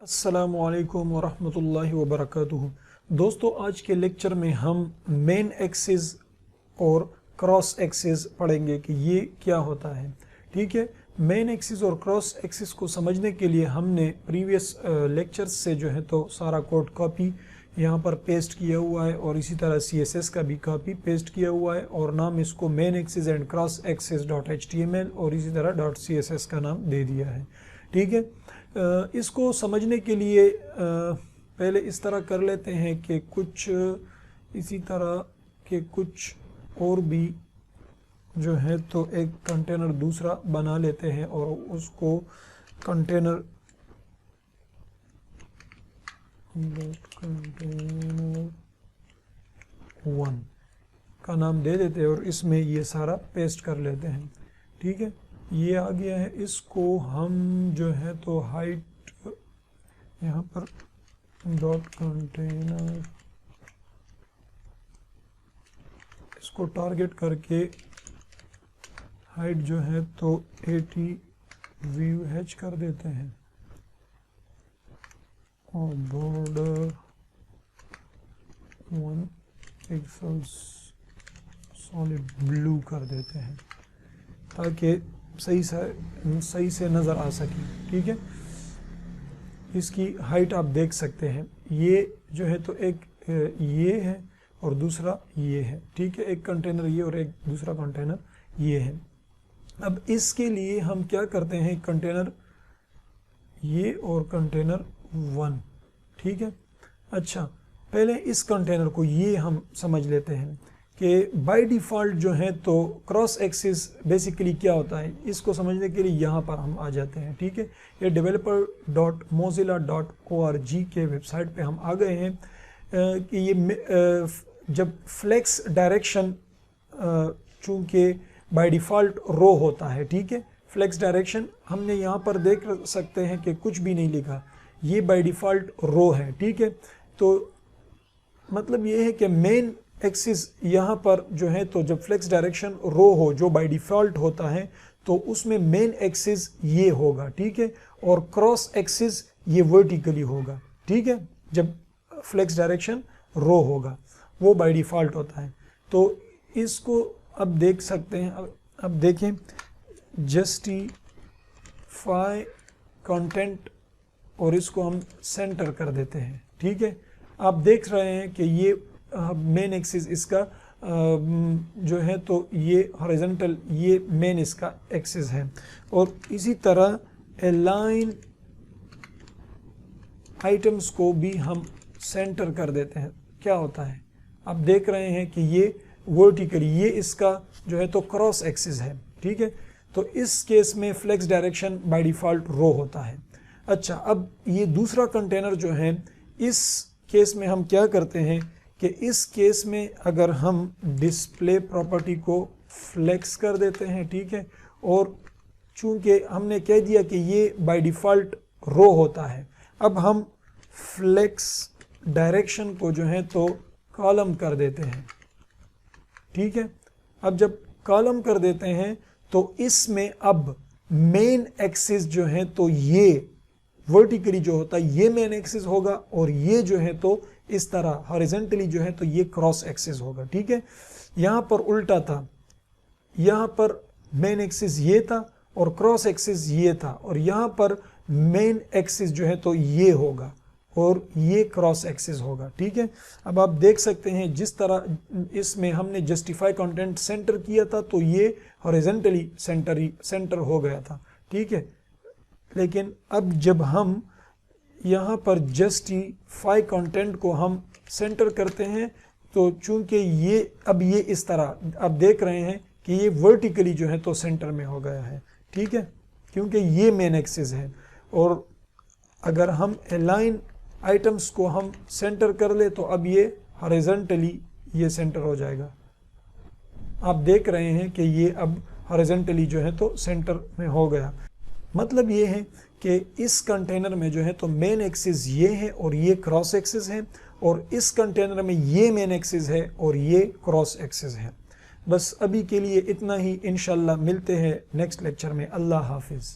अस्सलामुअलैकुम वरहमतुल्लाहि वबरकातुहू। दोस्तों, आज के लेक्चर में हम मेन एक्सिस और क्रॉस एक्सिस पढ़ेंगे कि ये क्या होता है। ठीक है, मेन एक्सिस और क्रॉस एक्सिस को समझने के लिए हमने प्रीवियस लेक्चर्स से जो है तो सारा कोड कॉपी यहाँ पर पेस्ट किया हुआ है और इसी तरह CSS का भी कॉपी पेस्ट किया हुआ है और नाम इसको main axis and cross axis .html और इसी तरह .css का नाम दे दिया है। ठीक है, इसको समझने के लिए पहले इस तरह कर लेते हैं कि कुछ इसी तरह के कुछ और भी जो है तो एक कंटेनर दूसरा बना लेते हैं और उसको कंटेनर वन का नाम दे देते हैं और इसमें ये सारा पेस्ट कर लेते हैं। ठीक है, ये आ गया है। इसको हम जो है तो हाइट यहाँ पर डॉट कंटेनर इसको टारगेट करके हाइट जो है तो 80 VH कर देते हैं और बॉर्डर 1 पिक्सल्स सॉलिड ब्लू कर देते हैं ताकि सही से नज़र आ सके। ठीक है, इसकी हाइट आप देख सकते हैं। ये जो है तो एक ये है और दूसरा ये है। ठीक है, एक कंटेनर ये और एक दूसरा कंटेनर ये है। अब इसके लिए हम क्या करते हैं, कंटेनर ये और कंटेनर 1। ठीक है, अच्छा पहले इस कंटेनर को ये हम समझ लेते हैं कि बाय डिफ़ॉल्ट जो है तो क्रॉस एक्सिस बेसिकली क्या होता है। इसको समझने के लिए यहाँ पर हम आ जाते हैं। ठीक है, ये developer.mozilla.org के वेबसाइट पे हम आ गए हैं कि ये जब फ्लेक्स डायरेक्शन चूँकि बाय डिफ़ॉल्ट रो होता है। ठीक है, फ्लेक्स डायरेक्शन हमने यहाँ पर देख सकते हैं कि कुछ भी नहीं लिखा, ये बाय डिफ़ॉल्ट रो है। ठीक है, तो मतलब ये है कि मेन एक्सिस यहाँ पर जो है तो जब फ्लेक्स डायरेक्शन रो हो जो बाय डिफ़ॉल्ट होता है तो उसमें मेन एक्सिस ये होगा। ठीक है, और क्रॉस एक्सिस ये वर्टिकली होगा। ठीक है, जब फ्लेक्स डायरेक्शन रो होगा वो बाय डिफ़ॉल्ट होता है। तो इसको अब देख सकते हैं। अब देखें, जस्टिफाई कंटेंट और इसको हम सेंटर कर देते हैं। ठीक है, आप देख रहे हैं कि ये मेन एक्सिस इसका जो है तो ये हॉरिजॉन्टल, ये मेन इसका एक्सिस है। और इसी तरह अलाइन आइटम्स को भी हम सेंटर कर देते हैं। क्या होता है, आप देख रहे हैं कि ये वर्टिकली, ये इसका जो है तो क्रॉस एक्सिस है। ठीक है, तो इस केस में फ्लेक्स डायरेक्शन बाय डिफ़ॉल्ट रो होता है। अच्छा, अब ये दूसरा कंटेनर जो है, इस केस में हम क्या करते हैं कि इस केस में अगर हम डिस्प्ले प्रॉपर्टी को फ्लेक्स कर देते हैं। ठीक है, और चूंकि हमने कह दिया कि ये बाय डिफ़ॉल्ट रो होता है, अब हम फ्लेक्स डायरेक्शन को जो है तो कॉलम कर देते हैं। ठीक है, अब जब कॉलम कर देते हैं तो इसमें अब मेन एक्सिस जो है तो ये वर्टिकली जो होता है ये मेन एक्सिस होगा और ये जो है तो इस तरह हॉरिजॉन्टली जो है तो ये क्रॉस एक्सिस होगा। ठीक है, यहाँ पर उल्टा था, यहाँ पर मेन एक्सिस ये था और क्रॉस एक्सिस ये था और यहाँ पर मेन एक्सिस जो है तो ये होगा और ये क्रॉस एक्सिस होगा। ठीक है, अब आप देख सकते हैं जिस तरह इसमें हमने जस्टिफाई कंटेंट सेंटर किया था तो ये हॉरिजॉन्टली सेंटर हो गया था। ठीक है, लेकिन अब जब हम यहाँ पर जस्टिफाई कंटेंट को हम सेंटर करते हैं तो चूंकि ये अब ये इस तरह आप देख रहे हैं कि ये वर्टिकली जो है तो सेंटर में हो गया है। ठीक है, क्योंकि ये मेन एक्सिस है। और अगर हम अलाइन आइटम्स को हम सेंटर कर ले तो अब ये हॉरिजॉन्टली ये सेंटर हो जाएगा। आप देख रहे हैं कि ये अब हॉरिजॉन्टली जो है तो सेंटर में हो गया। मतलब ये है कि इस कंटेनर में जो है तो मेन एक्सिस ये है और ये क्रॉस एक्सिस है और इस कंटेनर में ये मेन एक्सिस है और ये क्रॉस एक्सिस है। बस अभी के लिए इतना ही। इंशाल्लाह मिलते हैं नेक्स्ट लेक्चर में। अल्लाह हाफिज़।